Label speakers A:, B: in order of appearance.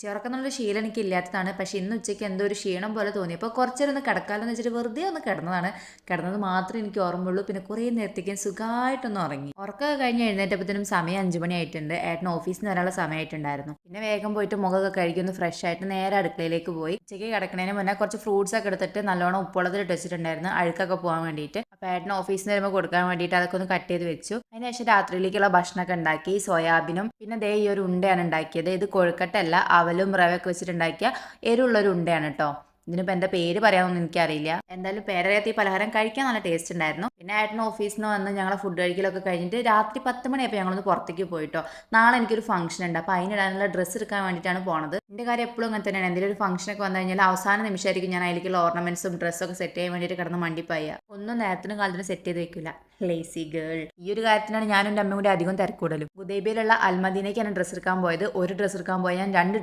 A: ഉച്ചയുറക്കം ശീലം എനിക്ക് ഇല്ലാത്തതാണ്. പക്ഷെ ഇന്ന് ഉച്ചയ്ക്ക് എന്തോ ഒരു ക്ഷീണം പോലെ തോന്നി. അപ്പോൾ കുറച്ചേരം ഒന്ന് കിടക്കാമെന്ന് വെച്ചിട്ട് വെറുതെ ഒന്ന് കിടന്നതാണ്. കിടന്നത് മാത്രമേ എനിക്ക് ഓർമ്മയുള്ളൂ. പിന്നെ കുറേ നേരത്തേക്കും സുഖമായിട്ടൊന്ന് ഉറങ്ങി. ഉറക്കമൊക്കെ കഴിഞ്ഞ് എഴുന്നേറ്റപ്പോഴത്തേനും സമയം 5 മണിയായിട്ടുണ്ട്. ഏട്ടൻ ഓഫീസിൽ നിന്ന് വരാനുള്ള സമയമായിട്ടുണ്ടായിരുന്നു. പിന്നെ വേഗം പോയിട്ട് മുഖമൊക്കെ കഴുകി ഒന്ന് ഫ്രഷ് ആയിട്ട് നേരെ അടുക്കളയിലേക്ക് പോയി. ഉച്ചയ്ക്ക് കിടക്കുന്നതിന് മുന്നേ കുറച്ച് ഫ്രൂട്ട്സ് ഒക്കെ എടുത്തിട്ട് നല്ലോണം ഉപ്പുവെള്ളത്തിൽ ഇട്ട് വെച്ചിട്ടുണ്ടായിരുന്നു, അഴുക്കൊക്കെ പോകാൻ വേണ്ടിയിട്ട്. അപ്പോൾ ഏട്ടൻ ഓഫീസിൽ നിന്ന് വരുമ്പോൾ കൊടുക്കാൻ വേണ്ടിയിട്ട് അതൊക്കെ ഒന്ന് കട്ട് ചെയ്ത് വെച്ചു. അതിനുശേഷം രാത്രിയിലേക്കുള്ള ഭക്ഷണമൊക്കെ ഉണ്ടാക്കി. സോയാബീനും പിന്നെ ദേ ഈ ഒരു ഉണ്ടയാണ് ഉണ്ടാക്കിയത്. ഇത് കൊഴുക്കട്ടല്ല, അവലും റവയൊക്കെ വെച്ചിട്ടുണ്ടാക്കിയ എരിവുള്ളൊരു ഉണ്ടയാണ് കേട്ടോ. ഇതിനിപ്പോൾ എൻ്റെ പേര് പറയാമെന്നൊന്നും എനിക്കറിയില്ല. എന്തായാലും പേരറിയാത്ത ഈ പലഹാരം കഴിക്കാൻ നല്ല ടേസ്റ്റ് ഉണ്ടായിരുന്നു. പിന്നെ ഏട്ടൻ ഓഫീസിൽ നിന്ന് വന്ന് ഞങ്ങൾ ഫുഡ് കഴിക്കലൊക്കെ കഴിഞ്ഞിട്ട് രാത്രി 10 മണിയായപ്പോൾ ഞങ്ങളൊന്ന് പുറത്തേക്ക് പോയിട്ടോ. നാളെ എനിക്കൊരു ഫംഗ്ഷൻ ഉണ്ട്. അപ്പോൾ അതിനിടാനുള്ള ഡ്രസ്സ് എടുക്കാൻ വേണ്ടിയിട്ടാണ് പോണത്. എൻ്റെ കാര്യം എപ്പോഴും അങ്ങനെ തന്നെയാണ്. എന്തെങ്കിലും ഒരു ഫംഗ്ഷനൊക്കെ വന്നു കഴിഞ്ഞാൽ അവസാന നിമിഷമായിരിക്കും ഞാൻ അതിലേക്കുള്ള ഓർണമെന്റ്സും ഡ്രസ്സൊക്കെ സെറ്റ് ചെയ്യാൻ വേണ്ടിയിട്ട് കിടന്ന് മണ്ടിപ്പായ. ഒന്നും നേരത്തിനും കാലത്തിനും സെറ്റ് ചെയ്ത് വെക്കില്ല. Lazy girl. ഈ ഒരു കാര്യത്തിനാണ് ഞാനും എൻ്റെ അമ്മയും കൂടി അധികം തിരക്കൂടലും. ഹുദൈബിയിലുള്ള അൽമദീനയ്ക്കാണ് ഡ്രസ്സ് എടുക്കാൻ പോയത്. ഒരു ഡ്രസ്സ് എടുക്കാൻ പോയാൽ ഞാൻ 2